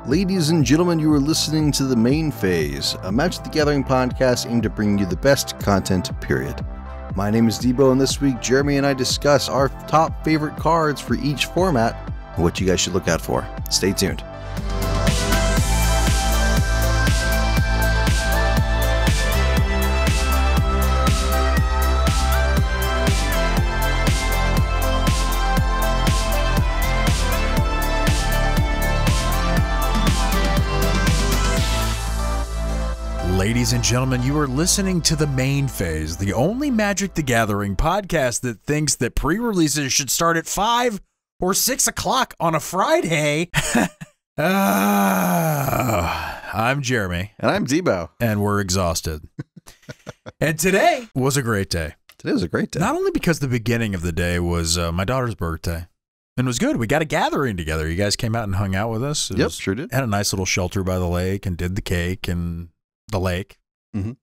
Ladies and gentlemen, you are listening to The Main Phase, a Magic the Gathering podcast aimed at bringing you the best content, period. My name is Debo, and this week Jeremy and I discuss our top favorite cards for each format and what you guys should look out for. Stay tuned. Ladies and gentlemen, you are listening to The Main Phase, the only Magic the Gathering podcast that thinks that pre-releases should start at 5 or 6 o'clock on a Friday. I'm Jeremy. And I'm Debo. And we're exhausted. And today was a great day. Today was a great day. Not only because the beginning of the day was my daughter's birthday. And it was good. We got a gathering together. You guys came out and hung out with us. Yep, sure did. Had a nice little shelter by the lake and did the cake and the lake.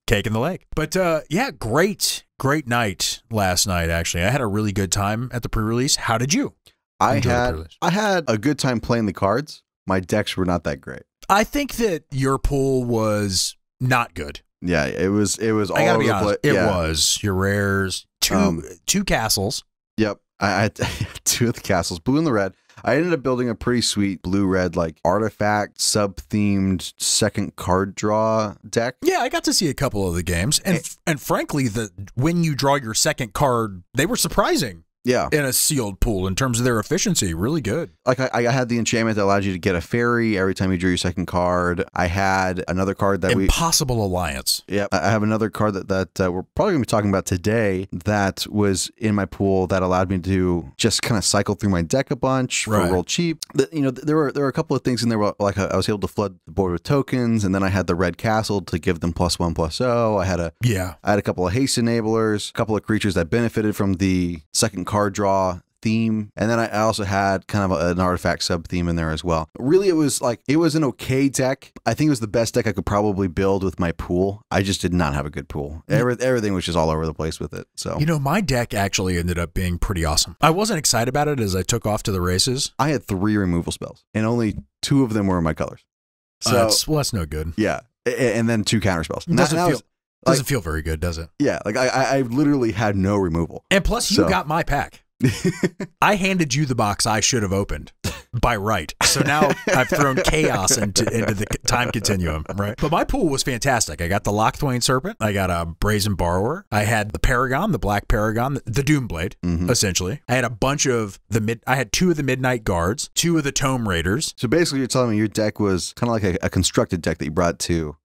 Cake in the lake. But yeah, great night last night, actually. I had a really good time at the pre-release. How did you? I had a good time playing the cards. My decks were not that great. I think that your pool was not good. Yeah, it was all over the place. It was your rares, two castles. Yep. I had two of the castles, blue and the red. I ended up building a pretty sweet blue-red, like, artifact, sub-themed second card draw deck. Yeah, I got to see a couple of the games. And frankly, when you draw your second card, they were surprising. Yeah. In a sealed pool in terms of their efficiency. Really good. Like I had the enchantment that allowed you to get a fairy every time you drew your second card. I had another card that Impossible Alliance. Yeah. I have another card that we're probably going to be talking about today that was in my pool that allowed me to just kind of cycle through my deck a bunch for real cheap. You know, there were a couple of things in there where, like, I was able to flood the board with tokens, and then I had the red castle to give them +1/+0. I had a couple of haste enablers, a couple of creatures that benefited from the second card draw theme, and then I also had kind of an artifact sub theme in there as well. Really, it was an okay deck. I think it was the best deck I could probably build with my pool. I just did not have a good pool. Everything was just all over the place with it. So, you know, my deck actually ended up being pretty awesome. I wasn't excited about it as I took off to the races. I had 3 removal spells, and only 2 of them were in my colors. So that's no good. Yeah, and then 2 counter spells. Doesn't feel very good, does it? Yeah, like I literally had no removal. And plus, you got my pack. I handed you the box I should have opened by right. So now I've thrown chaos into the time continuum, right? But my pool was fantastic. I got the Lockthwain Serpent. I got a Brazen Borrower. I had the Paragon, the Black Paragon, the Doomblade, essentially. I had a bunch of I had 2 of the Midnight Guards, 2 of the Tome Raiders. So basically, you're telling me your deck was kind of like a constructed deck that you brought to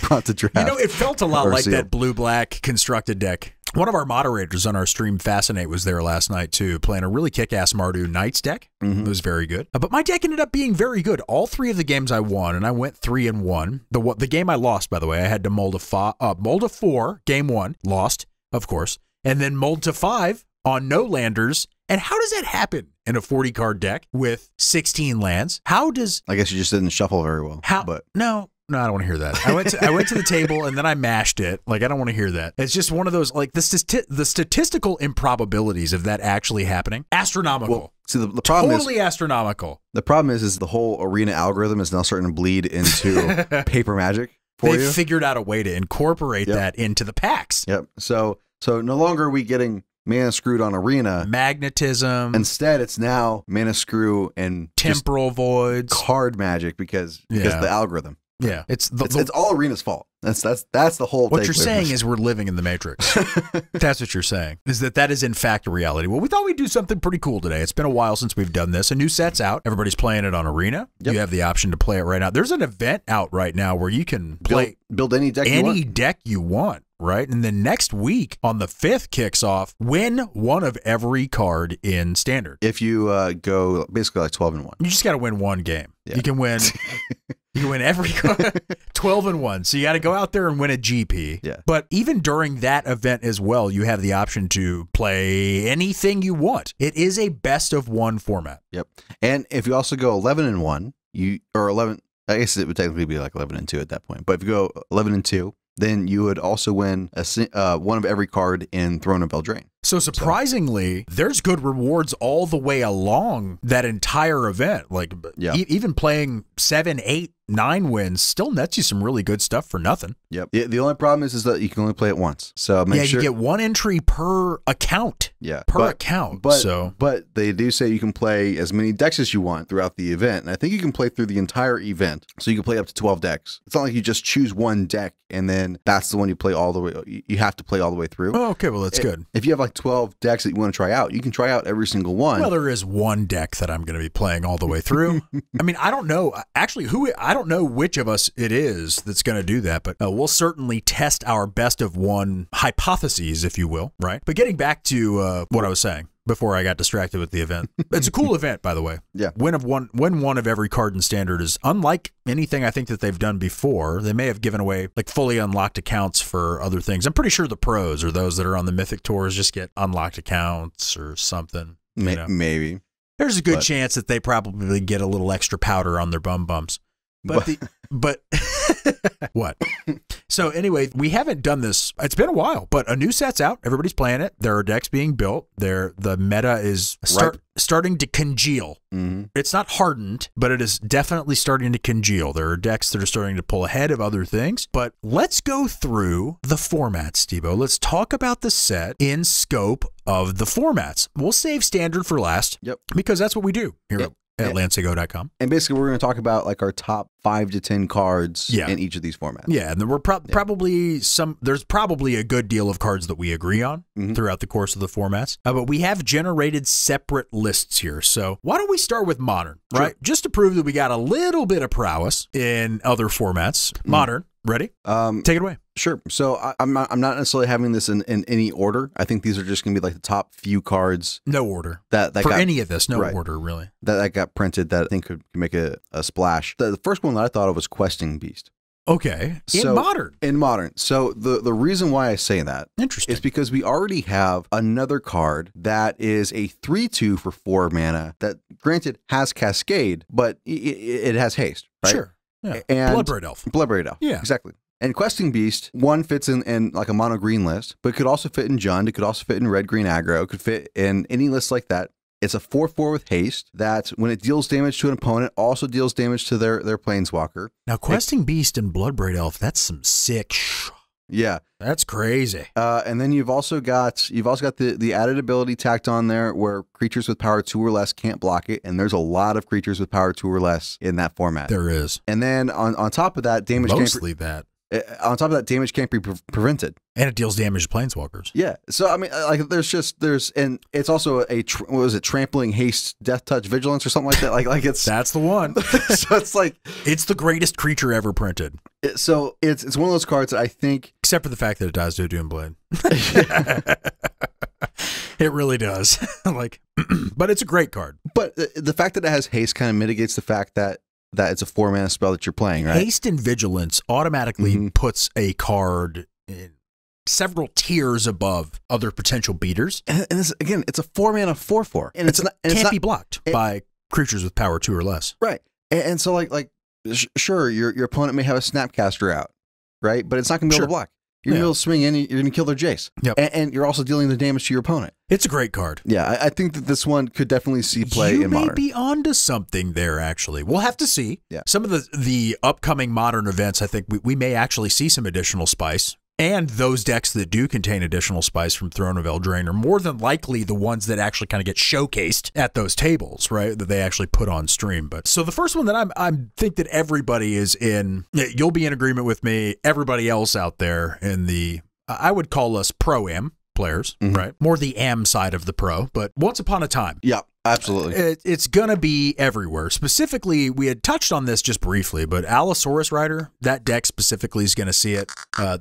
brought to draft. You know, it felt a lot like that blue-black constructed deck. One of our moderators on our stream, Fascinate, was there last night, too, playing a really kick-ass Mardu Knights deck. It was very good. But my deck ended up being very good. All 3 of the games I won, and I went 3-1. The game I lost, by the way, I had to mold to 4, game 1, lost, of course, and then mold to 5 on no landers. And how does that happen in a 40-card deck with 16 lands? I guess you just didn't shuffle very well. No, I don't want to hear that. I went to the table and then I mashed it. Like, I don't want to hear that. It's just one of those, like, the statistical improbabilities of that actually happening. Astronomical. Well, see, the problem totally astronomical. The problem is the whole arena algorithm is now starting to bleed into paper Magic for you. They've figured out a way to incorporate that into the packs. Yep. So no longer are we getting Mana Screwed on Arena. Magnetism. Instead, it's now Mana Screw and Temporal Voids. Card Magic because the algorithm. Yeah, it's all Arena's fault. That's the whole. What you're saying is we're living in the Matrix. That's what you're saying. That is in fact a reality. Well, we thought we'd do something pretty cool today. It's been a while since we've done this. A new set's out. Everybody's playing it on Arena. Yep. You have the option to play it right now. There's an event out right now where you can build any deck you want. Right? And then next week on the 5th kicks off, win one of every card in Standard. If you go basically like 12-1. You just got to win one game. Yeah. You can win every 12-1. So you got to go out there and win a GP. Yeah. But even during that event as well, you have the option to play anything you want. It is a best of 1 format. Yep. And if you also go 11-1, I guess it would technically be like 11-2 at that point. But if you go 11-2, then you would also win one of every card in Throne of Eldraine. So surprisingly, there's good rewards all the way along that entire event. Like even playing 7, 8, 9 wins still nets you some really good stuff for nothing. Yep. The only problem is that you can only play it once. So make sure you get 1 entry per account. Yeah. Per account. But they do say you can play as many decks as you want throughout the event. And I think you can play through the entire event. So you can play up to 12 decks. It's not like you just choose one deck and then that's the one you play all the way. You have to play all the way through. Oh, okay. Well, that's good. If you have like 12 decks that you want to try out, you can try out every single one. Well, there is one deck that I'm going to be playing all the way through. I mean, I don't know. Actually, I don't know which of us it is that's going to do that, but we'll certainly test our best of one hypotheses, if you will, right? But getting back to what I was saying before I got distracted with the event. It's a cool event, by the way. Yeah. Win one of every card in Standard is unlike anything I think that they've done before. They may have given away like fully unlocked accounts for other things. I'm pretty sure the pros or those that are on the Mythic Tours just get unlocked accounts or something. Maybe. There's a good chance that they probably get a little extra powder on their bums. But what? So anyway, we haven't done this. It's been a while, but a new set's out. Everybody's playing it. There are decks being built. The meta is starting to congeal. Mm-hmm. It's not hardened, but it is definitely starting to congeal. There are decks that are starting to pull ahead of other things. But let's go through the formats, Steve-O. Let's talk about the set in scope of the formats. We'll save Standard for last. Yep. Because that's what we do here at lancego.com. And basically, we're going to talk about like our top 5 to 10 cards in each of these formats. Yeah, and we're probably there's probably a good deal of cards that we agree on throughout the course of the formats. But we have generated separate lists here. So why don't we start with Modern, right? Sure. Just to prove that we got a little bit of prowess in other formats. Modern, ready? Take it away. Sure. So I'm not necessarily having this in any order. I think these are just going to be like the top few cards. No order. That for got, any of this, no order really. That got printed that I think could make a splash. The first one that I thought of was Questing Beast. Okay. In Modern. So the reason why I say that is because we already have another card that is a 3/2 for 4 mana that granted has Cascade, but it has haste, right? Sure. Yeah. And Bloodbraid Elf. Bloodbraid Elf. Yeah. Exactly. And Questing Beast, one fits in like a mono green list, but it could also fit in Jund. It could also fit in red green aggro. It could fit in any list like that. It's a 4/4 with haste that when it deals damage to an opponent, also deals damage to their planeswalker. Now, Questing Beast and Bloodbraid Elf, that's some sick. Yeah, that's crazy. And then you've also got the added ability tacked on there where creatures with power 2 or less can't block it, and there's a lot of creatures with power 2 or less in that format. There is. And then on top of that, damage on top of that, damage can't be prevented. And it deals damage to planeswalkers. Yeah. So, I mean, like, and it's also what was it, trampling, haste, death touch, vigilance, or something like that. Like it's. That's the one. So it's like. It's the greatest creature ever printed. So it's one of those cards that I think. Except for the fact that it dies to a Doomblade. It really does. But it's a great card. But the fact that it has haste kind of mitigates the fact that it's a 4-mana spell that you're playing, right? Haste and Vigilance automatically puts a card in several tiers above other potential beaters. And this, again, it's a 4-mana 4/4. And it can't be blocked by creatures with power 2 or less. Right. And so sure, your opponent may have a Snapcaster out, right? But it's not going to be able to block. You're going to be able to swing in, you're going to kill their Jace. Yep. And you're also dealing the damage to your opponent. It's a great card. Yeah, I think that this one could definitely see play in Modern. You may be onto something there, actually. We'll have to see. Yeah. Some of the upcoming Modern events, I think we may actually see some additional spice. And those decks that do contain additional spice from Throne of Eldraine are more than likely the ones that actually kind of get showcased at those tables, right? That they actually put on stream. But so the first one that I think that everybody is in, you'll be in agreement with me, everybody else out there in the, I would call us pro-am players, right? More the am side of the pro, but once upon a time. Yeah. Absolutely. It's going to be everywhere. Specifically, we had touched on this just briefly, but Allosaurus Rider, that deck specifically is going to see it.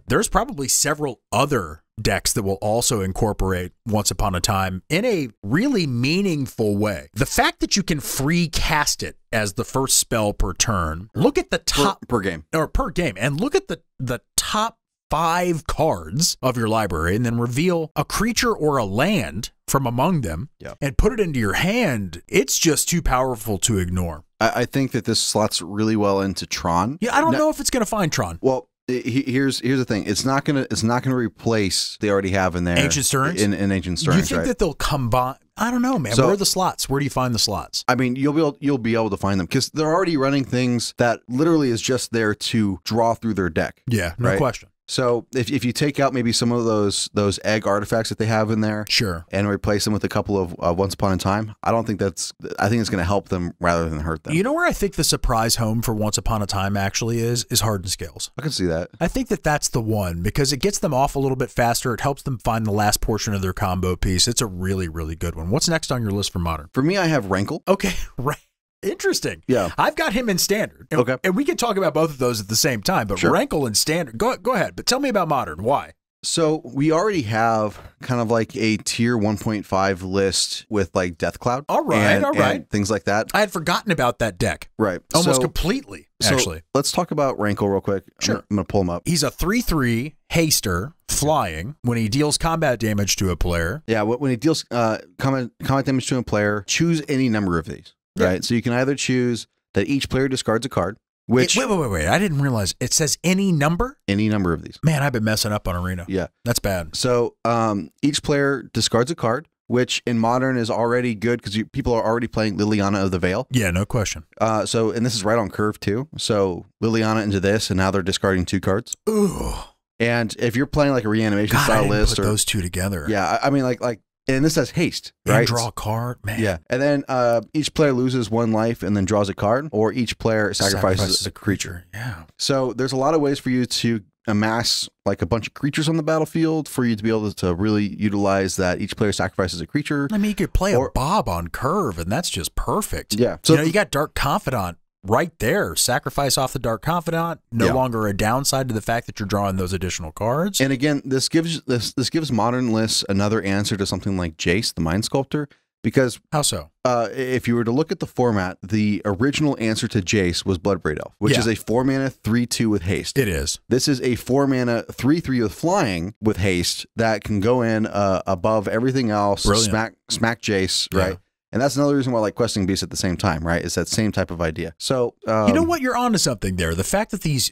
There's probably several other decks that will also incorporate Once Upon a Time in a really meaningful way. The fact that you can free cast it as the first spell per turn, look at the top per game, and look at the top 5 cards of your library and then reveal a creature or a land from among them and put it into your hand. It's just too powerful to ignore. I think that this slots really well into Tron. Yeah, I don't know if it's going to find Tron. Well, Here's the thing. It's not gonna replace they already have in there Ancient Stirrings in Ancient Stirrings. You think that they'll combine? I don't know, man. So, where are the slots? Where do you find the slots? I mean, you'll be able to find them because they're already running things that literally is just there to draw through their deck. Yeah, no question. So if you take out maybe some of those egg artifacts that they have in there, sure, and replace them with a couple of Once Upon a Time, I think it's going to help them rather than hurt them. You know where I think the surprise home for Once Upon a Time actually is Hardened Scales. I can see that. I think that's the one because it gets them off a little bit faster. It helps them find the last portion of their combo piece. It's a really, really good one. What's next on your list for Modern? For me, I have Wrinkle. Okay, right. Interesting. Yeah. I've got him in Standard. And, okay. And we can talk about both of those at the same time, but sure. Wrinkle and Standard. Go ahead, but tell me about Modern. Why? So we already have kind of like a tier 1.5 list with like Death Cloud. All right, and things like that. I had forgotten about that deck. Right. Almost completely, actually. So let's talk about Wrinkle real quick. Sure. I'm going to pull him up. He's a 3/3 haster, flying. When he deals combat damage to a player. Yeah, when he deals combat damage to a player, choose any number of these. Yeah. Right. So you can either choose that each player discards a card. Which wait! I didn't realize it says any number. Any number of these. Man, I've been messing up on Arena. Yeah, that's bad. So each player discards a card, which in Modern is already good because people are already playing Liliana of the Veil. Yeah, no question. And this is right on curve too. So Liliana into this, and now they're discarding 2 cards. Ooh. And if you're playing like a reanimation style list, put those two together. Yeah, I mean like. And this has haste, right? And draw a card, man. Yeah. And then each player loses 1 life and then draws a card, or each player sacrifices a creature. Yeah. So there's a lot of ways for you to amass like a bunch of creatures on the battlefield for you to be able to really utilize that each player sacrifices a creature. I mean, you could play a Bob on curve, and that's just perfect. Yeah. So you got Dark Confidant right there. Sacrifice off the Dark Confidant. No longer a downside to the fact that you're drawing those additional cards. And again, this gives Modern lists another answer to something like Jace, the Mind Sculptor. Because how so? If you were to look at the format, the original answer to Jace was Bloodbraid Elf, which is a 4-mana 3/2 with haste. It is. This is a 4-mana 3/3 with flying with haste that can go in above everything else. Brilliant. Smack Jace, right? And that's another reason why I like Questing Beast at the same time, right? It's that same type of idea. So you know what? You're onto something there. The fact that these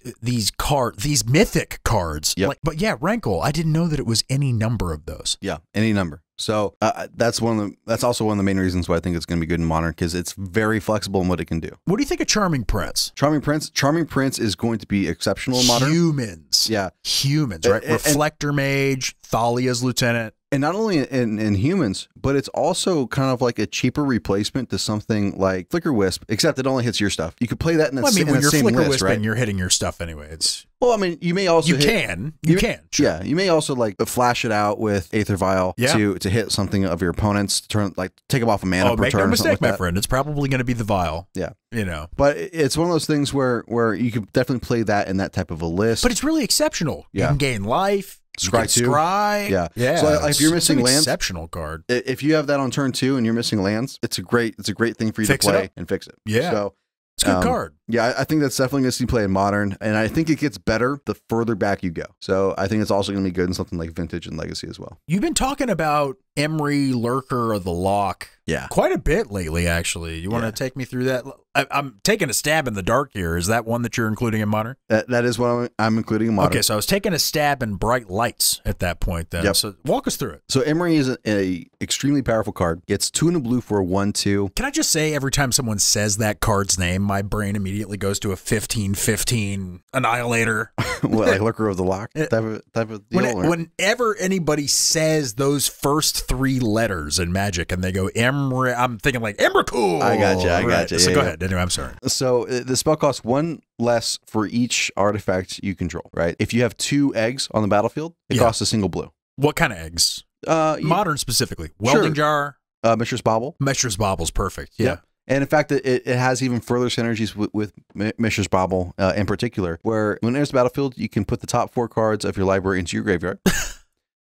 mythic cards, but yeah, Wrinkle. I didn't know that it was any number of those. Yeah, any number. So that's also one of the main reasons why I think it's going to be good in Modern, because it's very flexible in what it can do. What do you think of Charming Prince? Charming Prince is going to be exceptional in Modern. Humans, right? Reflector Mage, Thalia's Lieutenant. And not only in humans, but it's also kind of like a cheaper replacement to something like Flicker Wisp, except it only hits your stuff. You could play that in the same list, right? When you're Flicker Wisping, you're hitting your stuff anyway. Well, I mean, you may also you can. Sure. Yeah, you may also like flash it out with Aether Vial to hit something of your opponent's turn, like take them off a mana per turn. Make no mistake, my friend. It's probably going to be the Vial. Yeah, but it's one of those things where you could definitely play that in that type of a list. But it's really exceptional. You can gain life. Scry. Yeah. So if you're missing lands, exceptional card. If you have that on turn 2 and you're missing lands, it's a great thing for you to play and fix it. Yeah. So it's a good card. Yeah, I think that's definitely going to see play in Modern, and I think it gets better the further back you go. So I think it's also going to be good in something like Vintage and Legacy as well. You've been talking about Emery, Lurker of the Lock quite a bit lately, actually. You want to take me through that? I'm taking a stab in the dark here. Is that one that you're including in Modern? That is what I'm including in Modern. Okay, so I was taking a stab in Bright Lights at that point then. Yep. So walk us through it. So Emery is a extremely powerful card. Gets 2 and a blue for a 1/2. Can I just say, every time someone says that card's name, my brain immediately goes to a 15/15 Annihilator. What, like Lurker of the Lock type of deal? Whenever anybody says those first 3 letters in Magic and they go Emry, I'm thinking like Emrakul. I got you. So go ahead. Anyway, I'm sorry. So the spell costs 1 less for each artifact you control, right? If you have 2 eggs on the battlefield, it costs a single blue. What kind of eggs? Modern specifically. Welding Jar. Mishra's Bauble. Mishra's Bauble's perfect. Yeah. And in fact, it has even further synergies with Mishra's Bauble in particular, where when it enters the battlefield, you can put the top 4 cards of your library into your graveyard.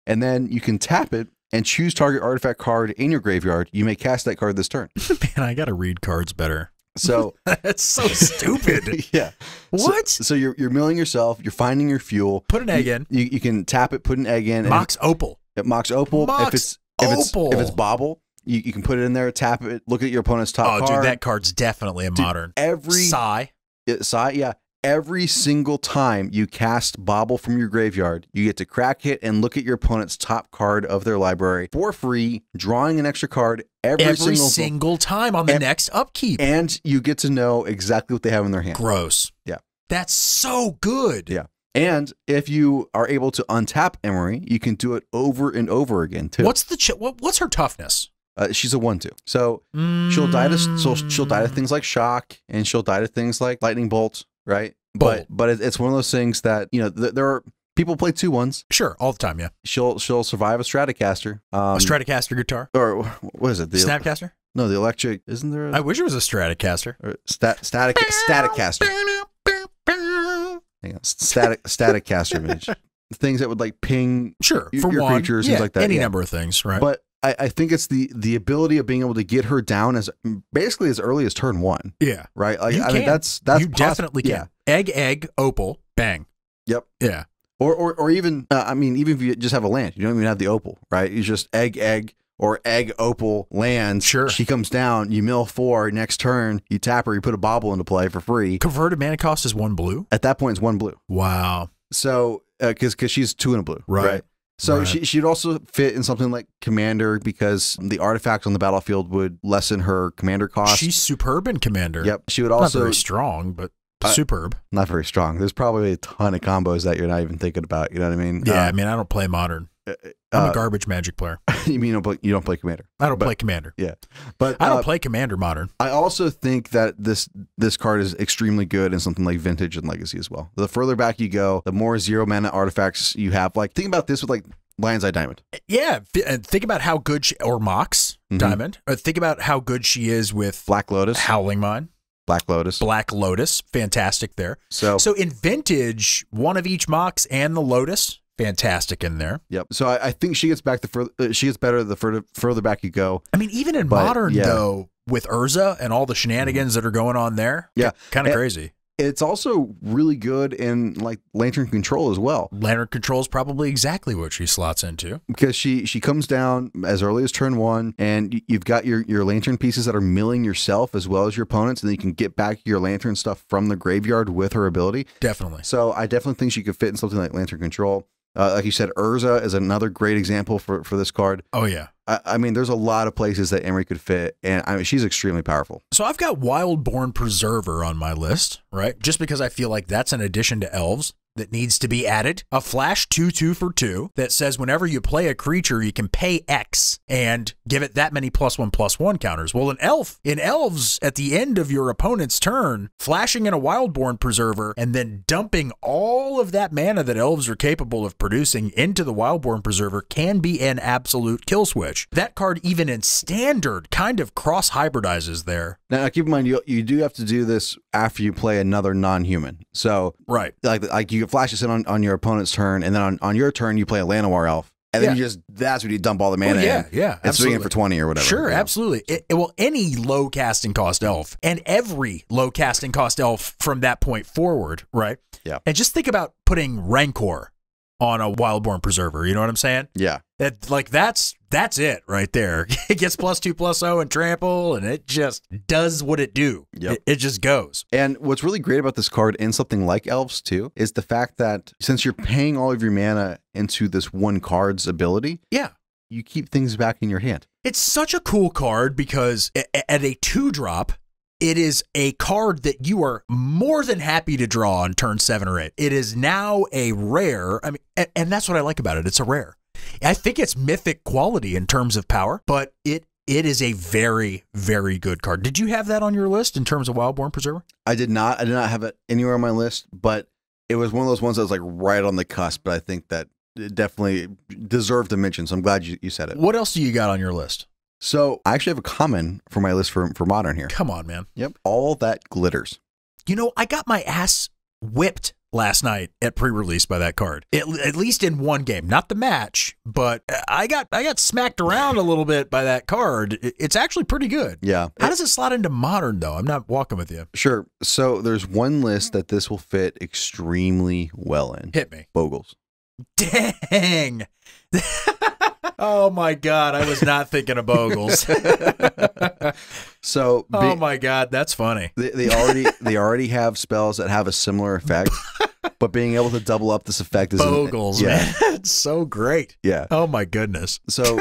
And then you can tap it and choose target artifact card in your graveyard. You may cast that card this turn. Man, I got to read cards better. So that's so stupid. Yeah. What? So you're milling yourself. You're finding your fuel. Put an egg in. You can tap it. Put an egg in. Mox Opal. It Mox Opal. If it's Bauble, you can put it in there. Tap it. Look at your opponent's top card. Oh, dude, that card's definitely a Modern. Every Sigh. Yeah. every single time you cast Bauble from your graveyard, you get to crack it and look at your opponent's top card of their library for free, drawing an extra card every single time on the next upkeep. And you get to know exactly what they have in their hand. Gross. Yeah. That's so good. Yeah. And if you are able to untap Emery, you can do it over and over again too. What's her toughness? She's a 1/2, so she'll die to things like shock, and she'll die to things like lightning bolt, right? But it's one of those things that there are people play 2/1s. Sure, all the time. Yeah, she'll survive a Stratocaster, a Stratocaster guitar, or what is it? The Snapcaster? No, the electric. Isn't there? I wish it was a Stratocaster. Or Staticaster. Hang on, Staticaster mage. Things that would like ping your creatures, things like that. Any number of things, right? But I think it's the ability of being able to get her down as basically as early as turn 1. Yeah. Right? Like you mean that's you definitely can. Yeah. Egg, opal, bang. Yep. Yeah. Or even even if you just have a land, you don't even have the opal, right? You just egg or egg opal lands. Sure. She comes down, you mill 4, next turn, you tap her, you put a Bauble into play for free. Converted mana cost is 1 blue? At that point it's 1 blue. Wow. So because she's 2 and a blue. Right. So she'd also fit in something like Commander because the artifact on the battlefield would lessen her Commander cost. She's superb in Commander. Yep. She would also... Not very strong, but superb. Not very strong. There's probably a ton of combos that you're not even thinking about. You know what I mean? Yeah, I don't play Modern. I'm a garbage Magic player. You mean you don't play Commander? I don't play Commander. Yeah. But I don't play Commander Modern. I also think that this card is extremely good in something like Vintage and Legacy as well. The further back you go, the more 0 mana artifacts you have. Like, think about this with like Lion's Eye Diamond. Yeah, and think about how good or Mox Diamond. Think about how good she is with Black Lotus, Howling Mine, Black Lotus, fantastic there. So in Vintage, one of each Mox and the Lotus, fantastic in there. Yep. So I think she gets back she gets better the further back you go. I mean, even in Modern though, with Urza and all the shenanigans that are going on there, kind of crazy. It's also really good in like Lantern Control as well. Lantern Control is probably exactly what she slots into. Because she comes down as early as turn 1, and you've got your Lantern pieces that are milling yourself as well as your opponents, and then you can get back your Lantern stuff from the graveyard with her ability. Definitely. So I definitely think she could fit in something like Lantern Control. Like you said, Urza is another great example for this card. Oh, yeah. I mean, there's a lot of places that Emery could fit, and I mean, she's extremely powerful. So I've got Wildborn Preserver on my list, right? Just because I feel like that's an addition to Elves that needs to be added. A flash 2/2 for 2 that says whenever you play a creature, you can pay X and give it that many +1/+1 counters. Well, in Elves, at the end of your opponent's turn, flashing in a Wildborn Preserver and then dumping all of that mana that Elves are capable of producing into the Wildborn Preserver can be an absolute kill switch. That card, even in Standard, kind of cross-hybridizes there. Now, keep in mind, you do have to do this after you play another non-human. So, right. Like you can flash this in on your opponent's turn, and then on your turn, you play a Llanowar Elf. And then that's when you dump all the mana in. Yeah, and swing it for 20 or whatever. Sure, absolutely. Well, any low casting cost elf and every low casting cost elf from that point forward, right? Yeah. And just think about putting Rancor on a Wildborn Preserver. You know what I'm saying? Yeah. That's it right there. It gets +2/+0 and trample, and it just does what it do. Yep. It just goes. And what's really great about this card in something like Elves too is the fact that since you're paying all of your mana into this one card's ability, you keep things back in your hand. It's such a cool card because at a 2-drop, it is a card that you are more than happy to draw on turn 7 or 8. It is now a rare. I mean, and that's what I like about it. It's a rare. I think it's mythic quality in terms of power, but it is a very, very good card. Did you have that on your list in terms of Wildborn Preserver? I did not. I did not have it anywhere on my list, but it was one of those ones that was like right on the cusp. But I think that it definitely deserved a mention. So I'm glad you said it. What else do you got on your list? So I actually have a common for my list for Modern here. Come on, man. Yep. All that glitters. You know, I got my ass whipped last night at pre-release by that card. At least in one game, not the match, but I got smacked around a little bit by that card. It's actually pretty good. Yeah. How does it slot into Modern though? I'm not walking with you. Sure. So there's one list that this will fit extremely well in. Hit me. Bogles. Dang. Oh my God, I was not thinking of Bogles. So, oh my God, that's funny. They already have spells that have a similar effect, but being able to double up this effect is Bogles, man. It's so great. Yeah. Oh my goodness. So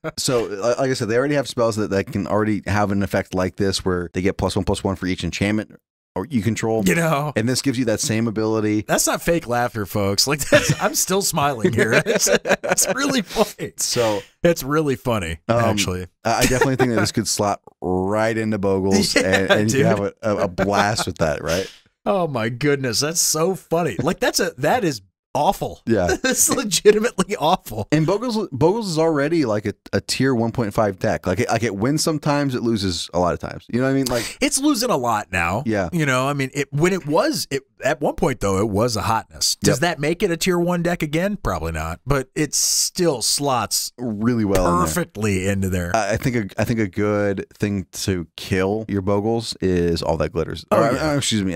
like I said, they already have spells that can already have an effect like this, where they get +1/+1 for each enchantment or you control. You know, and this gives you that same ability. That's not fake laughter, folks. Like I'm still smiling here. It's really funny. So it's really funny, actually. I definitely think that this could slot right into Bogles, and you can have a blast with that, right? Oh my goodness, that's so funny. Like that is awful. Yeah, it's legitimately awful. And Bogles is already like a tier 1.5 deck. Like it wins sometimes, it loses a lot of times. You know what I mean? Like it's losing a lot now. Yeah. You know, I mean, when it was at one point though, it was a hotness. Does that make it a tier 1 deck again? Probably not. But it still slots really well perfectly into there. I think a good thing to kill your Bogles is all that glitters. Excuse me,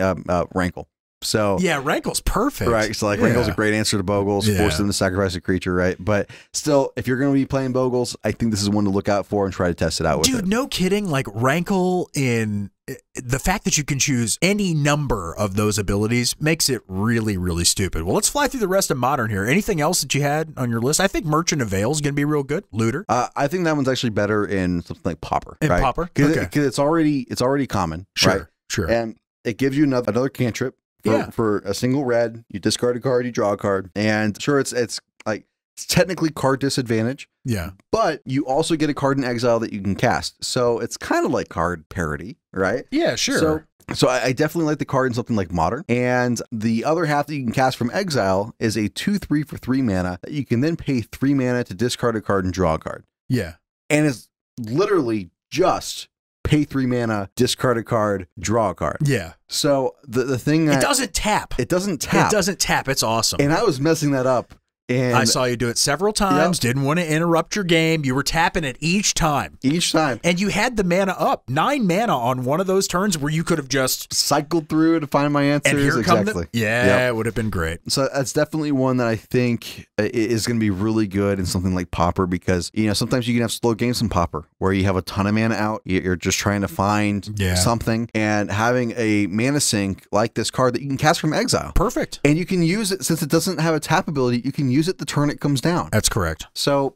Wrinkle. So yeah, Wrinkle's perfect. Right. So like Wrinkle's a great answer to Bogles, force them to sacrifice a creature, right? But still, if you're going to be playing Bogles, I think this is one to look out for and try to test it out with. Dude, no kidding. Like Wrinkle, in the fact that you can choose any number of those abilities makes it really, really stupid. Well, let's fly through the rest of Modern here. Anything else that you had on your list? I think Merchant Avails is going to be real good. Looter. I think that one's actually better in something like Pauper. In Pauper? Because it's already common. Sure, right? Sure. And it gives you another cantrip. For a single red, you discard a card, you draw a card, and sure, it's technically card disadvantage. Yeah, but you also get a card in exile that you can cast, so it's kind of like card parity, right? Yeah, sure. So I definitely like the card in something like Modern, and the other half that you can cast from exile is a 2/3 for 3 mana that you can then pay 3 mana to discard a card and draw a card. Yeah, and it's literally just pay 3 mana, discard a card, draw a card. Yeah. So the thing that it doesn't tap. It doesn't tap. It doesn't tap. It's awesome. And I was messing that up. And I saw you do it several times. Didn't want to interrupt your game. You were tapping it each time. And you had the mana up. 9 mana on one of those turns where you could have just cycled through to find my answers. And here exactly. It would have been great. So that's definitely one that I think is going to be really good in something like Pauper, because sometimes you can have slow games in Pauper where you have a ton of mana out. You're just trying to find something, and having a mana sink like this card that you can cast from exile. Perfect. And you can use it, since it doesn't have a tap ability, you can use it the turn it comes down. That's correct. So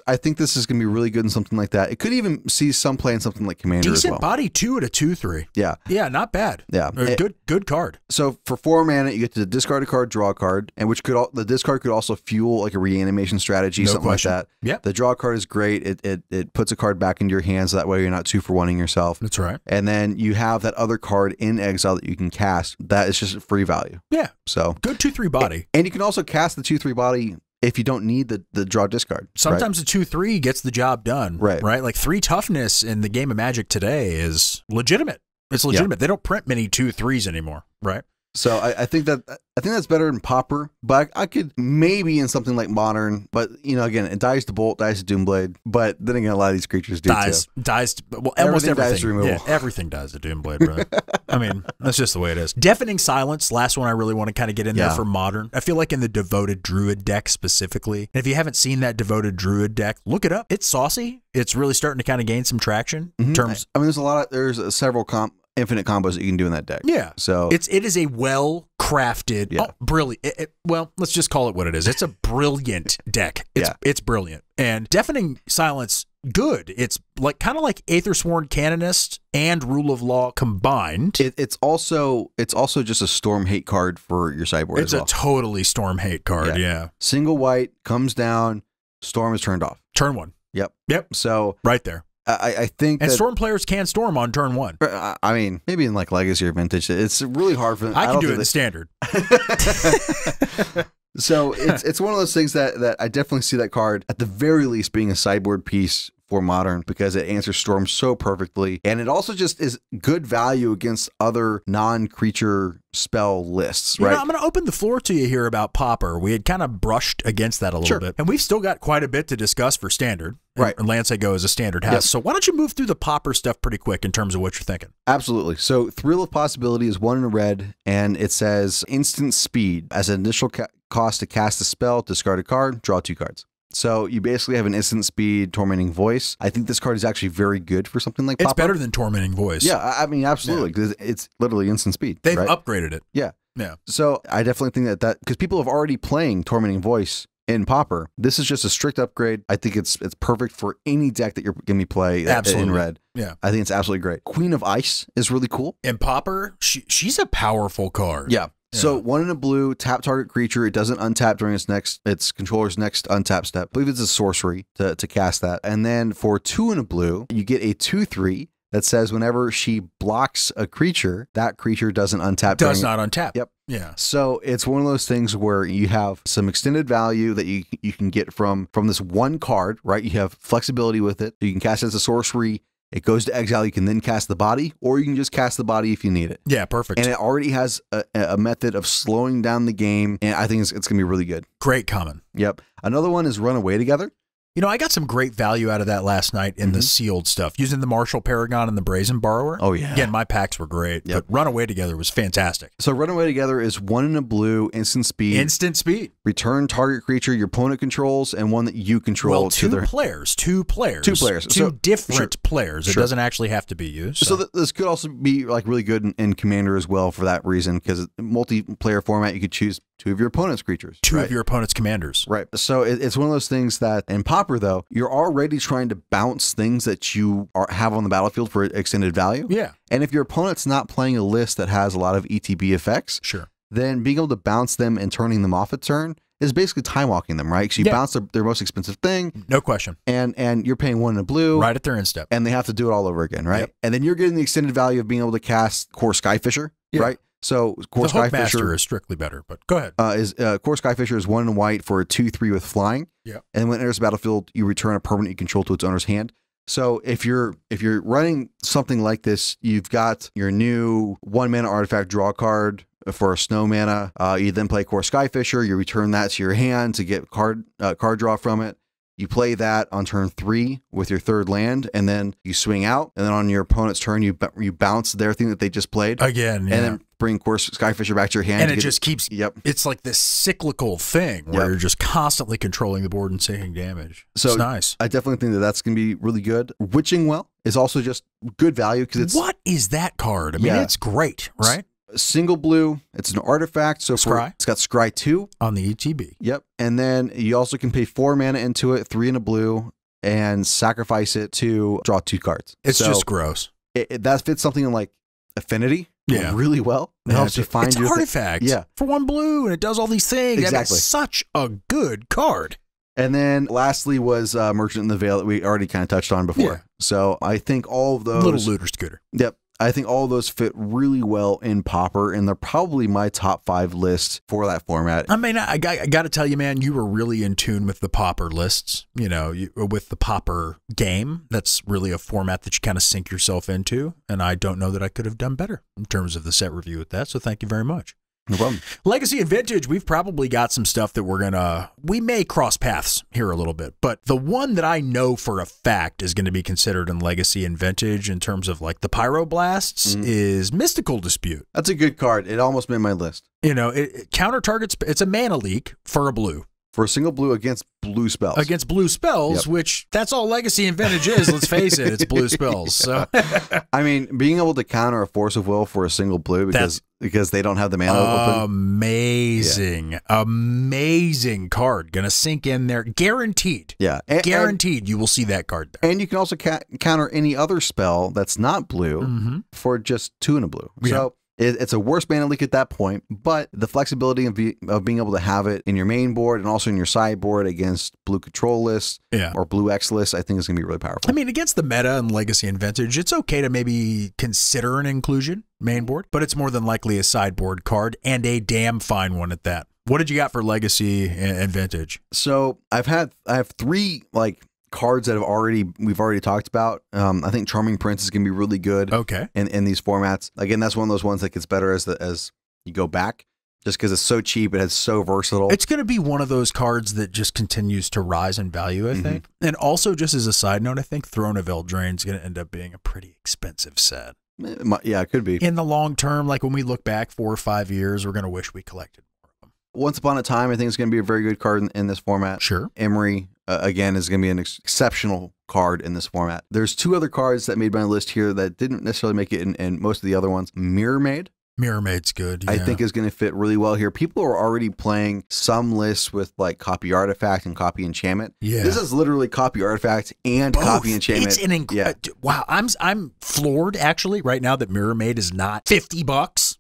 I think this is going to be really good in something like that. It could even see some play in something like Commander as well. Decent body 2 at a 2/3. Yeah. Yeah, not bad. Yeah. Good card. So for 4 mana, you get to discard a card, draw a card, and the discard could also fuel like a reanimation strategy, something like that. Yeah. The draw card is great. It puts a card back into your hands, so that way you're not 2-for-1ing yourself. That's right. And then you have that other card in exile that you can cast. That is just a free value. Yeah. So good 2/3 body. And you can also cast the 2/3 body if you don't need the draw discard. Sometimes the 2/3 gets the job done. Right. Like 3 toughness in the game of Magic today is legitimate. It's legitimate. They don't print many 2/3s anymore. Right. So I think that's better in Pauper, but I could maybe in something like Modern. But again, it dies to Bolt, dies to Doomblade. But then again, a lot of these creatures do dies. Well, almost everything. Dies to removal. Yeah, everything dies to Doomblade, bro. I mean, that's just the way it is. Deafening Silence, last one I really want to kind of get in there for Modern. I feel like in the Devoted Druid deck specifically. And if you haven't seen that Devoted Druid deck, look it up. It's saucy. It's really starting to kind of gain some traction in terms. I mean, there's several infinite combos that you can do in that deck. Yeah. So it is a well-crafted, brilliant. Well, let's just call it what it is. It's a brilliant deck. It's brilliant. And Deafening Silence, good. It's kind of like Aethersworn Canonist and Rule of Law combined. It's also just a Storm Hate card for your sideboard. It's a totally Storm Hate card. Yeah. Single white comes down. Storm is turned off. Turn 1. Yep. So right there. I think and Storm players can Storm on turn 1. I mean, maybe in like Legacy or Vintage, it's really hard for them. I can do it in Standard. So it's one of those things that I definitely see that card at the very least being a sideboard piece for Modern, because it answers Storm so perfectly, and it also just is good value against other non-creature spell lists, right? I'm going to open the floor to you here about Pauper. We had kind of brushed against that a little bit, and we've still got quite a bit to discuss for Standard. Right. And Lancego is a Standard house. So why don't you move through the Pauper stuff pretty quick in terms of what you're thinking? Absolutely. So Thrill of Possibility is 1 in red, and it says instant speed. As an initial cost to cast a spell, discard a card, draw 2 cards. So you basically have an instant speed Tormenting Voice. I think this card is actually very good for something like It's Pauper. better than Tormenting Voice. Yeah, I mean, absolutely, because it's literally instant speed. They've right? upgraded it. Yeah. Yeah. So I definitely think that because people have already playing Tormenting Voice in Pauper, this is just a strict upgrade. I think it's perfect for any deck that you're going to play in red. Yeah. I think it's absolutely great. Queen of Ice is really cool. In Pauper, she's a powerful card. Yeah. So 1 in a blue, tap target creature. It doesn't untap during its controller's next untap step. I believe it's a sorcery to cast that. And then for 2 in a blue, you get a 2/3 that says whenever she blocks a creature, that creature doesn't untap. Does not untap. Yep. Yeah. So it's one of those things where you have some extended value that you can get from this one card, right? You have flexibility with it. You can cast it as a sorcery. It goes to exile. You can then cast the body, or you can just cast the body if you need it. Yeah, perfect. And it already has a method of slowing down the game, and I think it's going to be really good. Great common. Yep. Another one is Run Away Together. You know, I got some great value out of that last night in the sealed stuff, using the Martial Paragon and the Brazen Borrower. Oh, yeah. Again, my packs were great, but Run Away Together was fantastic. So Run Away Together is 1 in a blue, instant speed. Instant speed. Return target creature your opponent controls and one that you control. Well, two players. Two different players. It doesn't actually have to be used. So this could also be like really good in Commander as well for that reason, because multiplayer format, you could choose 2 of your opponent's creatures. Two of your opponent's commanders. Right. So it's one of those things that in Pauper, though, you're already trying to bounce things that you have on the battlefield for extended value. Yeah. And if your opponent's not playing a list that has a lot of ETB effects, then being able to bounce them and turning them off a turn is basically time walking them, right? So you bounce their most expensive thing. No question. And you're paying 1 in a blue. Right at their instep. And they have to do it all over again, right? Yep. And then you're getting the extended value of being able to cast Core Skyfisher, right? So Core Skyfisher is strictly better, but go ahead. Core Skyfisher is 1 in white for a 2/3 with flying. Yeah. And when it enters the battlefield, you return a permanent you control to its owner's hand. So if you're running something like this, you've got your new 1-mana artifact draw card for a snow mana. You then play Core Skyfisher. You return that to your hand to get card draw from it. You play that on turn 3 with your 3rd land, and then you swing out. And then on your opponent's turn, you bounce their thing that they just played again, and then bring Core Skyfisher back to your hand. And it just keeps. It's like this cyclical thing where you're just constantly controlling the board and taking damage. So it's nice. I definitely think that's going to be really good. Witching Well is also just good value because it's. What is that card? I mean, it's great, right? Single blue, it's an artifact, so it's got Scry 2 on the ETB. Yep, and then you also can pay 4 mana into it, 3 in a blue, and sacrifice it to draw 2 cards. It's just gross. That fits something like Affinity really well. It helps you find your artifact for 1 blue, and it does all these things. Exactly, it's such a good card. And then lastly was Merchant in the Veil that we already kind of touched on before. Yeah. So I think all of those little looter scooter. Yep. I think all of those fit really well in Pauper, and they're probably my top 5 list for that format. I mean, I got to tell you, man, you were really in tune with the Pauper lists, with the Pauper game. That's really a format that you kind of sink yourself into, and I don't know that I could have done better in terms of the set review with that, so thank you very much. No problem. Legacy and Vintage, we've probably got some stuff that we may cross paths here a little bit, but the one that I know for a fact is going to be considered in Legacy and Vintage in terms of like the Pyroblasts is Mystical Dispute. That's a good card. It almost made my list. It counter targets, it's a mana leak for a blue. For a single blue against blue spells. Against blue spells, which that's all Legacy and Vintage is. Let's face it, it's blue spells. So, I mean, being able to counter a Force of Will for a single blue because they don't have the mana open. Amazing card. Gonna sink in there, guaranteed. Yeah, guaranteed. You will see that card there. And you can also counter any other spell that's not blue for just 2 in a blue. Yeah. So. It's a worse mana leak at that point, but the flexibility of being able to have it in your main board and also in your sideboard against blue control lists or blue X lists, I think is going to be really powerful. I mean, against the meta and Legacy and Vintage, it's okay to maybe consider an inclusion main board, but it's more than likely a sideboard card and a damn fine one at that. What did you got for Legacy and Vintage? So I have 3 cards that we've already talked about. I think Charming Prince is going to be really good. In these formats. Again, that's one of those ones that gets better as you go back, just because it's so cheap. It's so versatile. It's going to be one of those cards that just continues to rise in value, I think. And also, just as a side note, I think Throne of Eldraine is going to end up being a pretty expensive set. Yeah, it could be. In the long term, like when we look back 4 or 5 years, we're going to wish we collected more of them. Once Upon a Time, I think, is going to be a very good card in this format. Sure. Emery. again, is going to be an exceptional card in this format. There's 2 other cards that made my list here that didn't necessarily make it in most of the other ones. Mirror Maid. Mirror Maid's good. Yeah. I think is going to fit really well here. People are already playing some lists with like copy artifact and copy enchantment. Yeah. This is literally copy artifact and both. Copy enchantment. It's an wow. I'm floored actually right now that Mirror Maid is not $50.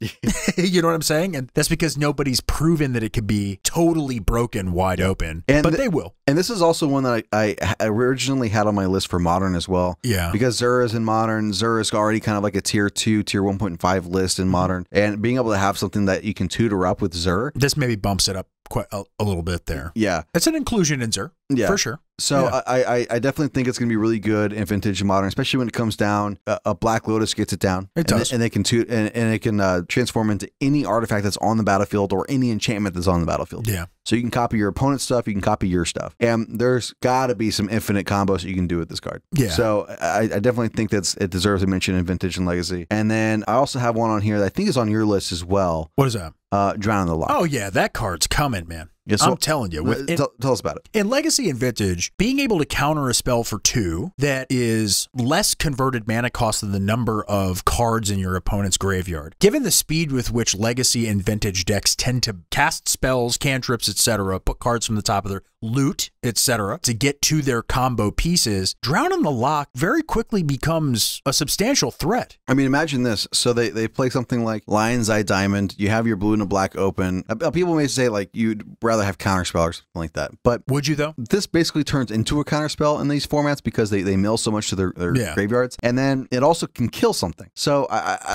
You know what I'm saying? And that's because nobody's proven that it could be totally broken wide open. But they will. And this is also one that I originally had on my list for Modern as well. Yeah. Because Zura is in Modern. Zura is already kind of like a tier 2, tier 1.5 list in Modern. And being able to have something that you can tutor up with Zur. This maybe bumps it up quite a little bit there. Yeah. It's an inclusion in Zur, for sure. So I definitely think it's going to be really good in Vintage and Modern, especially when it comes down. A Black Lotus gets it down. It does. And they can and it can transform into any artifact that's on the battlefield or any enchantment that's on the battlefield. Yeah. So you can copy your opponent's stuff, you can copy your stuff. And there's got to be some infinite combos that you can do with this card. Yeah. So I definitely think it deserves a mention in Vintage and Legacy. And then I also have one on here that I think is on your list as well. What is that? Drown in the Loch. Oh, yeah. That card's coming, man. Yeah, so, I'm telling you. Tell us about it. In Legacy and Vintage, being able to counter a spell for 2 that is less converted mana cost than the number of cards in your opponent's graveyard. Given the speed with which Legacy and Vintage decks tend to cast spells, cantrips, etc., put cards from the top of their loot, etc., to get to their combo pieces, Drown in the Loch very quickly becomes a substantial threat. I mean, imagine this. So they play something like Lion's Eye Diamond. You have your blue and a black open. People may say like you'd rather have counterspell or something like that. But would you though? This basically turns into a counterspell in these formats because they mill so much to their graveyards. And then it also can kill something. So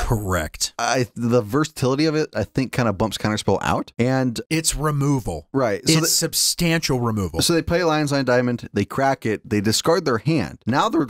correct. The versatility of it, I think, kind of bumps counterspell out. And it's removal. Right. So it's substantial removal. So they play Lion's Eye Diamond, they crack it, they discard their hand. Now their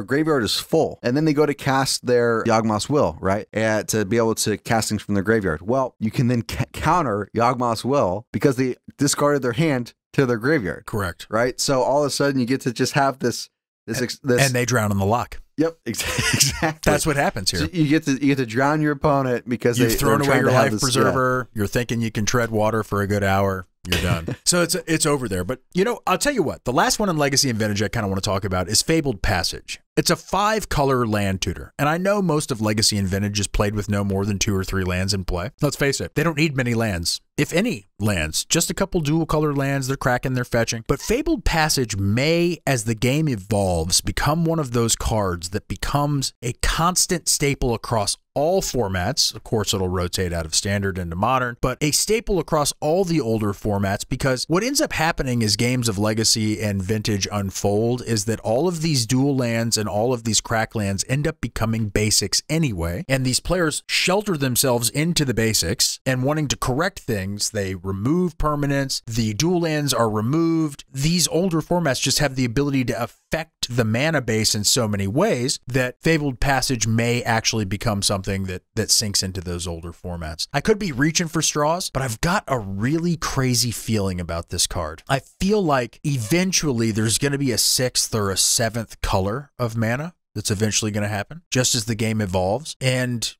graveyard is full. And then they go to cast their Yawgmoth's Will, right? And to be able to cast things from their graveyard. Well, you can then counter Yawgmoth's Will because they discarded their hand to their graveyard. Correct. Right? So all of a sudden you get to just have this and they drown in the loch. Yep, exactly. That's what happens here. So you get to drown your opponent because you've thrown away your life preserver. You're thinking you can tread water for a good hour. You're done. So it's over there. But, you know, I'll tell you what. The last one in Legacy and Vintage I kind of want to talk about is Fabled Passage. It's a 5-color land tutor. And I know most of Legacy and Vintage is played with no more than 2 or 3 lands in play. Let's face it. They don't need many lands. If any lands. Just a couple dual-color lands. They're cracking, they're fetching. But Fabled Passage may, as the game evolves, become one of those cards that becomes a constant staple across all formats. Of course, it'll rotate out of Standard into Modern, but a staple across all the older formats, because what ends up happening as games of Legacy and Vintage unfold is that all of these dual lands and all of these crack lands end up becoming basics anyway, and these players shelter themselves into the basics, and wanting to correct things, they remove permanents, the dual lands are removed. These older formats just have the ability to affect the mana base in so many ways that Fabled Passage may actually become something that sinks into those older formats. I could be reaching for straws, but I've got a really crazy feeling about this card. I feel like eventually there's going to be a 6th or a 7th color of mana that's eventually going to happen, just as the game evolves. And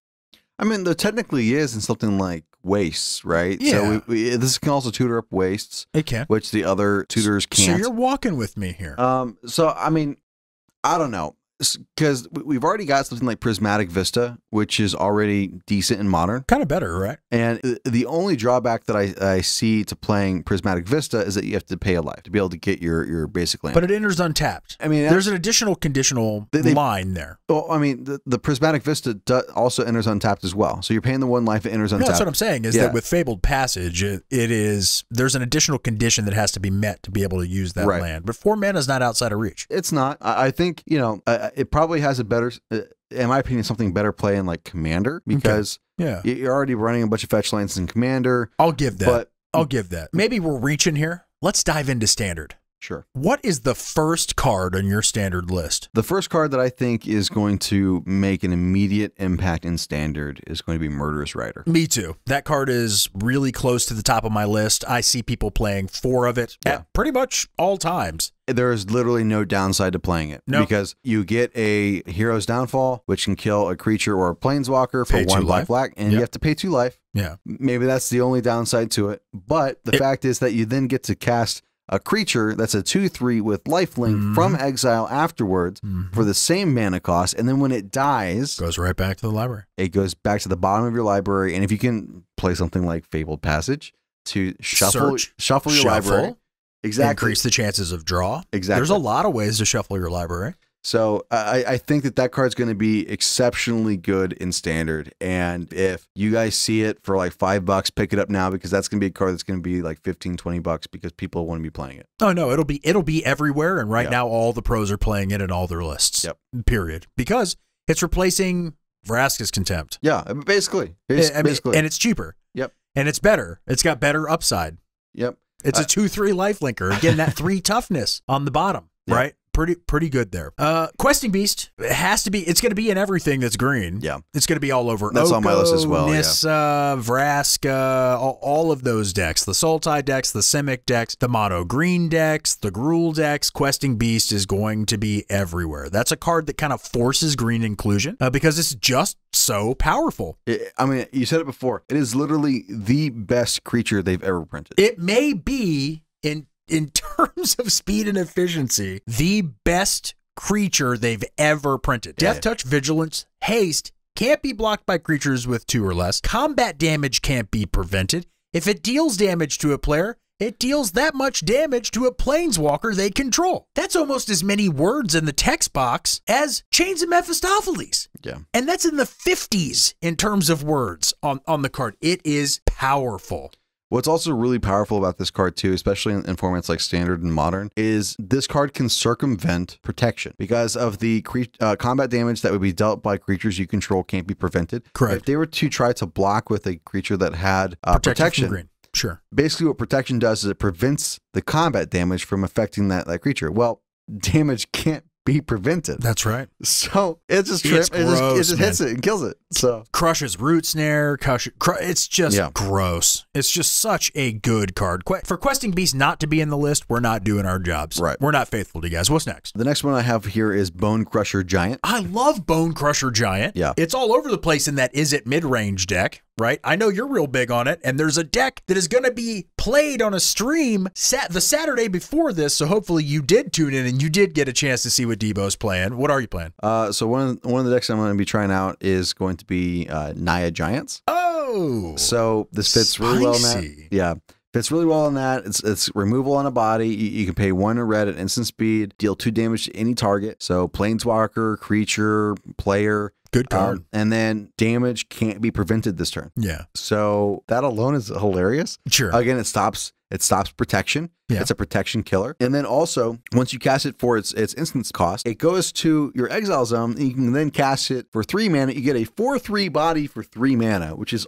I mean, there technically is in something like wastes, right? Yeah. So this can also tutor up wastes. It can. Which the other tutors can't. So you're walking with me here. So, I mean, I don't know. Because we've already got something like Prismatic Vista, which is already decent in Modern. Kind of better, right? And the only drawback that I see to playing Prismatic Vista is that you have to pay a life to be able to get your basic land. But it enters untapped. I mean, there's an additional conditional line there. Well, I mean, the Prismatic Vista also enters untapped as well. So you're paying the 1 life, it enters untapped. No, that's what I'm saying, is that with Fabled Passage, there's an additional condition that has to be met to be able to use that land. But 4 mana is not outside of reach. It's not. I think, you know, it probably has a better, in my opinion, something better play in like Commander, because you're already running a bunch of fetch lands in Commander. I'll give that. I'll give that. Maybe we're reaching here. Let's dive into Standard. Sure. What is the first card on your Standard list? The first card that I think is going to make an immediate impact in Standard is going to be Murderous Rider. Me too. That card is really close to the top of my list. I see people playing 4 of it at pretty much all times. There is literally no downside to playing it because you get a Hero's Downfall, which can kill a creature or a planeswalker for 1 black, and you have to pay 2 life. Yeah. Maybe that's the only downside to it. But the fact is that you then get to cast a creature that's a 2/3 with lifelink from exile afterwards for the same mana cost, and then when it dies, goes right back to the library. It goes back to the bottom of your library, and if you can play something like Fabled Passage to shuffle your library, exactly, increase the chances of draw. Exactly, there's a lot of ways to shuffle your library. So I think that card's going to be exceptionally good in Standard. And if you guys see it for like $5, pick it up now, because that's going to be a card that's going to be like $15-20 because people want to be playing it. Oh no, it'll be everywhere. And right now, all the pros are playing it in all their lists. Yep. Period. Because it's replacing Vraska's Contempt. Yeah, basically. Basically. And it's cheaper. Yep. And it's better. It's got better upside. Yep. It's a 2/3 lifelinker. Again, that 3 toughness on the bottom. Yep. Right. Pretty good there. Questing Beast, it's going to be in everything that's green. Yeah. It's going to be all over. That's Oko, on my list as well. Nissa, Vraska, all of those decks. The Sultai decks, the Simic decks, the mono green decks, the Gruul decks. Questing Beast is going to be everywhere. That's a card that kind of forces green inclusion because it's just so powerful. I mean, you said it before. It is literally the best creature they've ever printed. It may be, in terms of speed and efficiency, the best creature they've ever printed. Death Touch, Vigilance, Haste can't be blocked by creatures with 2 or less. Combat damage can't be prevented. If it deals damage to a player, it deals that much damage to a planeswalker they control. That's almost as many words in the text box as Chains of Mephistopheles. Yeah. And that's in the 50s in terms of words on the card. It is powerful. What's also really powerful about this card too, especially in formats like Standard and Modern, is this card can circumvent protection because of the combat damage that would be dealt by creatures you control can't be prevented. Correct. If they were to try to block with a creature that had protection, from green. Sure. Basically what protection does is it prevents the combat damage from affecting that creature. Well, damage can't be prevented. That's right. So it just hits it and kills it. So crushes Root Snare. It's just gross. It's just such a good card. For Questing Beast not to be in the list, we're not doing our jobs. Right. We're not faithful to you guys. What's next? The next one I have here is Bone Crusher Giant. I love Bone Crusher Giant. Yeah. It's all over the place in that Is It mid-range deck. Right? I know you're real big on it, and there's a deck that is going to be played on a stream the Saturday before this, so hopefully you did tune in and you did get a chance to see what Debo's playing. What are you playing? So one of the decks I'm going to be trying out is going to be Naya Giants. Oh! So this fits really well in that. Yeah. Fits really well in that. It's removal on a body. You can pay 1 red at instant speed, deal 2 damage to any target. So planeswalker, creature, player. Good card. And then damage can't be prevented this turn. Yeah. So that alone is hilarious. Sure. Again, it stops protection. Yeah. It's a protection killer. And then also, once you cast it for its instance cost, it goes to your exile zone, and you can then cast it for 3 mana. You get a 4/3 body for 3 mana, which is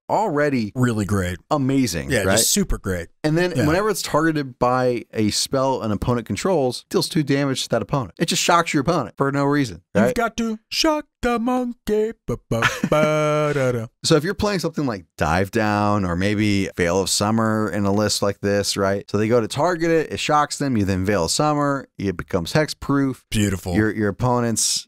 already really great. Amazing. Yeah, right? just super great. And then whenever it's targeted by a spell an opponent controls, it deals 2 damage to that opponent. It just shocks your opponent for no reason. Right? You've got to shock the monkey. So if you're playing something like Dive Down or maybe Veil of Summer in a list like this, right? So they go to target it, it shocks them, you then Veil of Summer, it becomes hexproof. Beautiful. Your opponents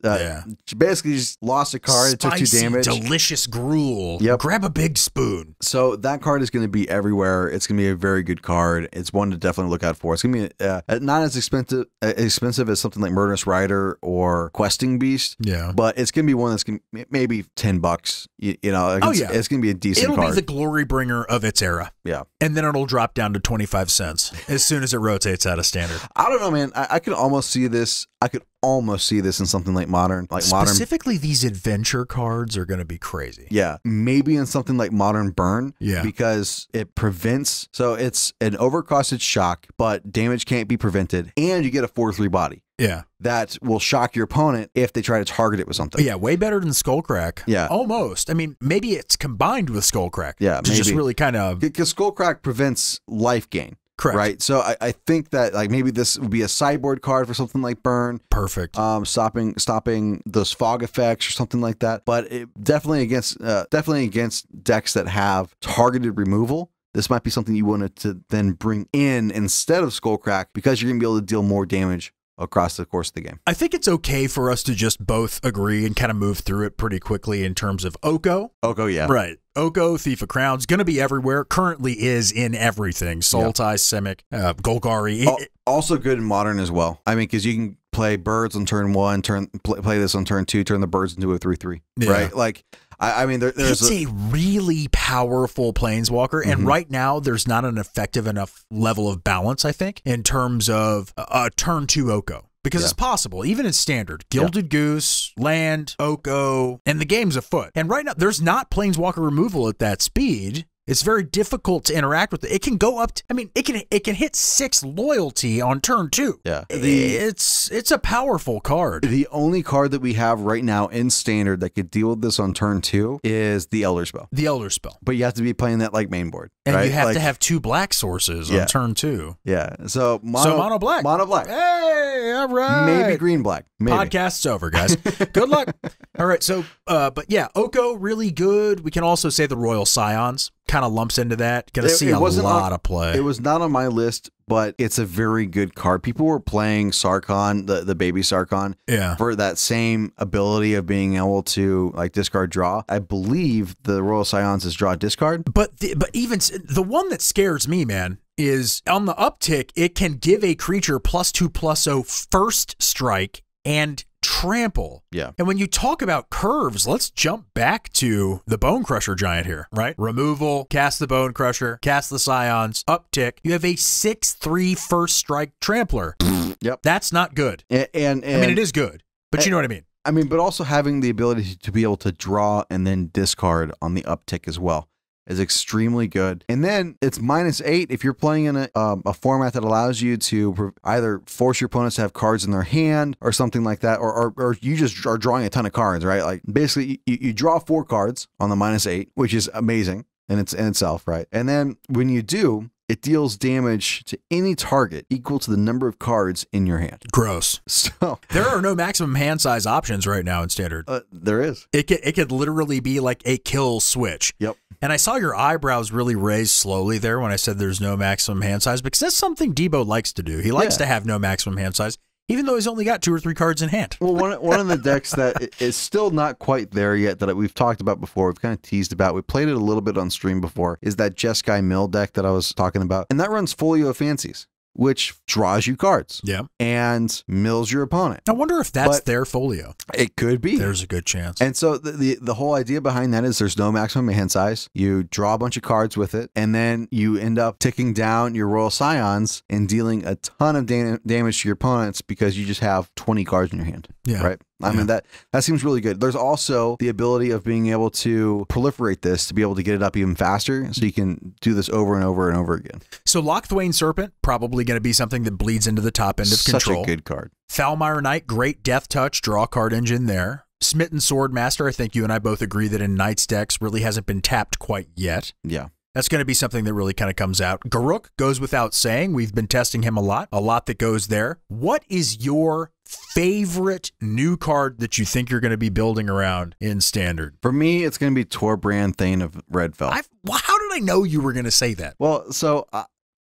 basically just lost a card, it took 2 damage. Delicious Gruul. Yep. Grab a big spoon. So that card is going to be everywhere. It's going to be a very good card. It's one to definitely look out for. It's going to be not as expensive as something like Murderous Rider or Questing Beast. Yeah. But it's going to be one that's going to maybe $10. You know, it's going to be a decent card. It'll be the glory bringer of its era. Yeah. And then it'll drop down to 25 cents as soon as it rotates out of Standard. I don't know, man. I could almost see this. I could almost see this in something like Modern. Specifically, these adventure cards are going to be crazy. Yeah. Maybe in something like Modern Burn. Yeah. Because it prevents. So it's an overcosted shock, but damage can't be prevented. And you get a 4/3 body. Yeah. That will shock your opponent if they try to target it with something. Yeah, way better than Skullcrack. Yeah. Almost. I mean, maybe it's combined with Skullcrack. Yeah, maybe. Just really kind of... Because Skullcrack prevents life gain. Correct. Right? So I think that like maybe this would be a sideboard card for something like Burn. Perfect. Stopping those fog effects or something like that. But it definitely against decks that have targeted removal. This might be something you wanted to then bring in instead of Skullcrack because you're going to be able to deal more damage across the course of the game. I think it's okay for us to just both agree and kind of move through it pretty quickly in terms of Oko. Oko, yeah. Right. Oko, Thief of Crowns, going to be everywhere. Currently is in everything. Sultai, Simic, Golgari. Also good in Modern as well. I mean, because you can play birds on turn 1, play this on turn 2, turn the birds into a 3/3, right? Like, I mean, there's a really powerful planeswalker, and right now there's not an effective enough level of balance, I think, in terms of a turn 2 Oko. Because it's possible, even in standard. Gilded Goose, land, Oko, and the game's afoot. And right now, there's not planeswalker removal at that speed. It's very difficult to interact with it. It can go up to, I mean, it can hit 6 loyalty on turn 2. Yeah. It's a powerful card. The only card that we have right now in standard that could deal with this on turn 2 is the Elder Spell. The Elder Spell. But you have to be playing that like main board. And right? you have to have 2 black sources on turn 2. Yeah. So mono black. Mono black. Hey, all right. Maybe green black. Maybe. Podcast's over, guys. Good luck. All right. So, but yeah, Oko, really good. We can also say the Royal Scions kind of lumps into that. Going to see a lot of play. It was not on my list, but it's a very good card. People were playing Sarkhan, the baby Sarkhan, for that same ability of being able to like discard draw. I believe the Royal Scions is draw discard. But even the one that scares me, man, is on the uptick, it can give a creature +2/+0 first strike and trample. Yeah. And when you talk about curves, let's jump back to the Bone Crusher giant here, right? Removal, cast the Bone Crusher, cast the Scions, uptick. You have a 6/3 first strike trampler. Yep. That's not good. And I mean, it is good, but you know what I mean. I mean, but also having the ability to be able to draw and then discard on the uptick as well is extremely good. And then it's -8 if you're playing in a format that allows you to either force your opponents to have cards in their hand or something like that, or you just are drawing a ton of cards, right? Like basically you draw 4 cards on the -8, which is amazing in itself, right? And then when you do, it deals damage to any target equal to the number of cards in your hand. Gross. So there are no maximum hand size options right now in standard. There is. It could literally be like a kill switch. Yep. And I saw your eyebrows really raise slowly there when I said there's no maximum hand size, because that's something Debo likes to do. He likes to have no maximum hand size, even though he's only got 2 or 3 cards in hand. Well, one of the decks that is still not quite there yet that we've talked about before, we've kind of teased about, we played it a little bit on stream before, is that Jeskai Mill deck that I was talking about. And that runs Folio Fancies, which draws you cards and mills your opponent. I wonder if that's their folio. It could be. There's a good chance. And so the whole idea behind that is there's no maximum hand size. You draw a bunch of cards with it, and then you end up ticking down your Royal Scions and dealing a ton of damage to your opponents because you just have 20 cards in your hand. Yeah. Right? I mean, that seems really good. There's also the ability of being able to proliferate this to be able to get it up even faster, so you can do this over and over and over again. So Lochthwain Serpent, probably going to be something that bleeds into the top end of control. Such a good card. Foulmire Knight, great death touch, draw card engine there. Smitten Swordmaster, I think you and I both agree that in Knight's decks really hasn't been tapped quite yet. Yeah. That's going to be something that really kind of comes out. Garruk goes without saying. We've been testing him a lot that goes there. What is your favorite new card that you think you're going to be building around in standard? For me, it's going to be Torbrand, Thane of Redfell. How did I know you were going to say that? Well, so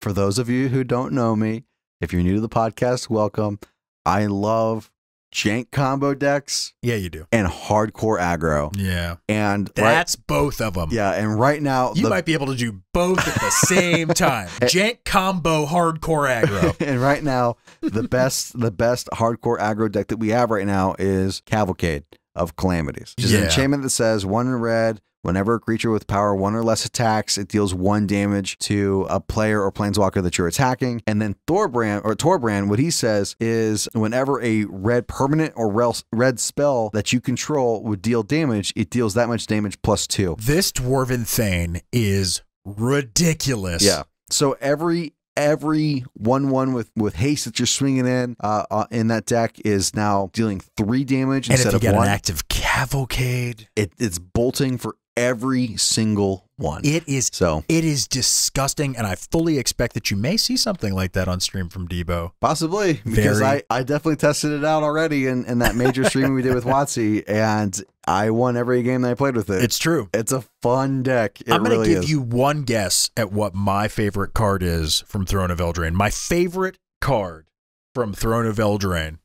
for those of you who don't know me, if you're new to the podcast, welcome. I love jank combo decks. Yeah, you do. And hardcore aggro. Yeah. And that's both of them. Yeah, and right now you might be able to do both at the same time. Jank combo hardcore aggro. And right now, the best hardcore aggro deck that we have right now is Cavalcade of Calamities. Which is an enchantment that says 1 in red. Whenever a creature with power 1 or less attacks, it deals 1 damage to a player or planeswalker that you're attacking. And then Torbrand, what he says is whenever a red permanent or red spell that you control would deal damage, it deals that much damage +2. This Dwarven Thane is ridiculous. Yeah. So every 1/1 with haste that you're swinging in that deck is now dealing 3 damage instead of 1. And if you get an active Cavalcade, it's bolting for every single one. It is disgusting, and I fully expect that you may see something like that on stream from Debo. Possibly, because I definitely tested it out already in that major stream we did with Watsy, and I won every game that I played with it. It's true. It's a fun deck. I'm going to give you one guess at what my favorite card is from Throne of Eldraine. My favorite card from Throne of Eldraine.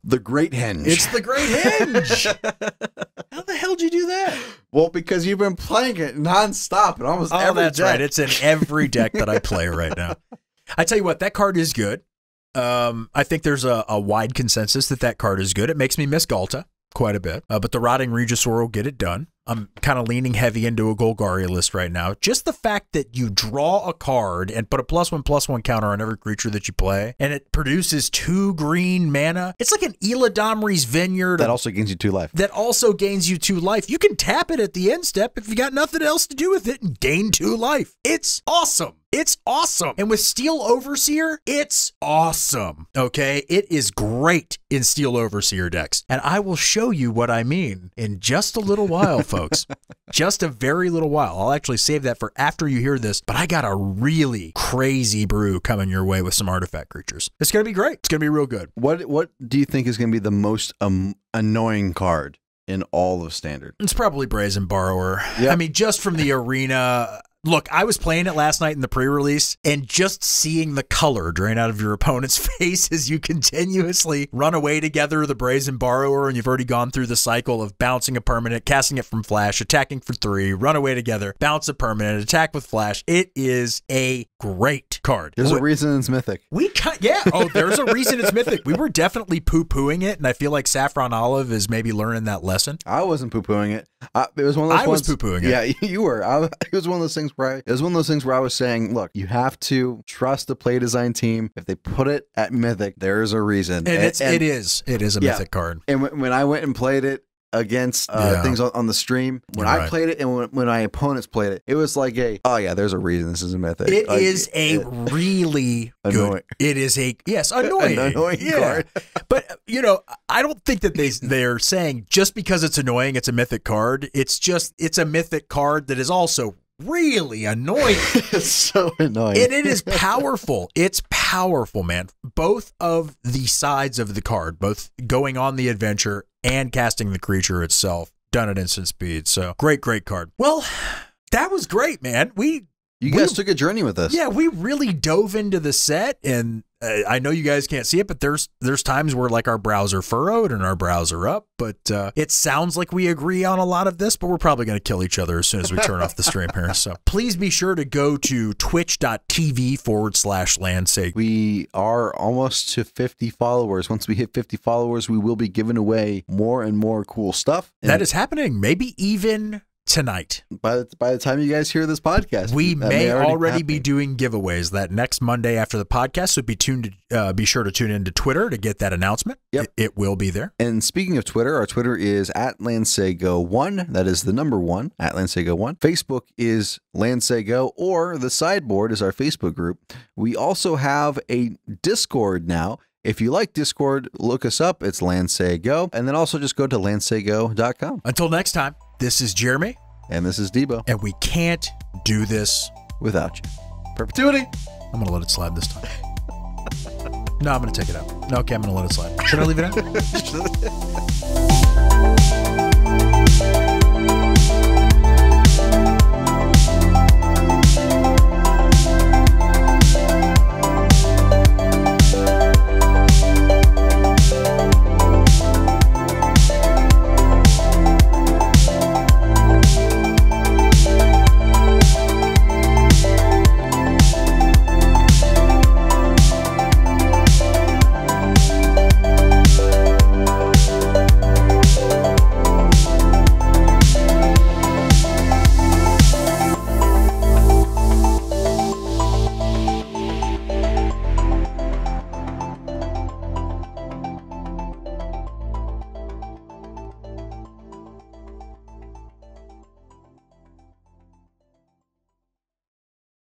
The Great Henge. It's the Great Henge. How the hell did you do that? Well, because you've been playing it nonstop in almost every that's deck. Right. It's in every deck that I play right now. I tell you what, that card is good. I think there's a wide consensus that card is good. It makes me miss Galta quite a bit, but the Rotting Regisaur will get it done. I'm kind of leaning heavy into a Golgari list right now. Just the fact that you draw a card and put a +1/+1 counter on every creature that you play, and it produces 2 green mana. It's like an Eladamri's Vineyard. That also gains you 2 life. That also gains you 2 life. You can tap it at the end step if you got nothing else to do with it and gain 2 life. It's awesome. It's awesome. And with Steel Overseer, it's awesome. Okay? It is great in Steel Overseer decks. And I will show you what I mean in just a little while, folks. Just a very little while. I'll actually save that for after you hear this, but I got a really crazy brew coming your way with some artifact creatures. It's going to be great. It's going to be real good. What do you think is going to be the most annoying card in all of Standard? It's probably Brazen Borrower. Yep. I mean, just from the arena... Look, I was playing it last night in the pre-release, and just seeing the color drain out of your opponent's face as you continuously run away together the Brazen Borrower, and you've already gone through the cycle of bouncing a permanent, casting it from flash, attacking for 3, run away together, bounce a permanent, attack with flash. It is a great card. There's a reason it's mythic. There's a reason it's mythic. We were definitely poo-pooing it, and I feel like Saffron Olive is maybe learning that lesson. I wasn't poo-pooing it. It was one of those I was poo-pooing it. Yeah, you were. It was one of those things where I was saying, look, you have to trust the play design team. If they put it at mythic, there's a reason. And it is a mythic card. And when I went and played it against things on the stream, when I played it and when my opponents played it, it was like there's a reason this is a mythic. It is a really annoying. Good. It is annoying. An annoying card. But I don't think that they're saying just because it's annoying, it's a mythic card. It's a mythic card that is also really annoying. It's so annoying. And it is powerful. It's powerful, man. Both of the sides of the card, both going on the adventure and casting the creature itself, done at instant speed. So great card. Well, that was great, man. You guys took a journey with us. Yeah, we really dove into the set, and I know you guys can't see it, but there's times where like our brows are furrowed and our brows are up, but it sounds like we agree on a lot of this, but we're probably going to kill each other as soon as we turn off the stream here. So please be sure to go to twitch.tv/Landsake. We are almost to 50 followers. Once we hit 50 followers, we will be giving away more and more cool stuff. That is happening. Maybe even tonight. By the time you guys hear this podcast, we may already be doing giveaways that next Monday after the podcast. So be sure to tune into Twitter to get that announcement. Yep. It will be there. And speaking of Twitter, our Twitter is @LandsayGo1. That is the number 1 @LandsayGo1. Facebook is LandsayGo, or the sideboard is our Facebook group. We also have a Discord now. If you like Discord, look us up. It's LandsayGo. And then also just go to landsaygo.com. Until next time, this is Jeremy. And this is Debo. And we can't do this without you. Perpetuity. I'm going to let it slide this time. No, I'm going to take it out. No, okay, I'm going to let it slide. Should I leave it out?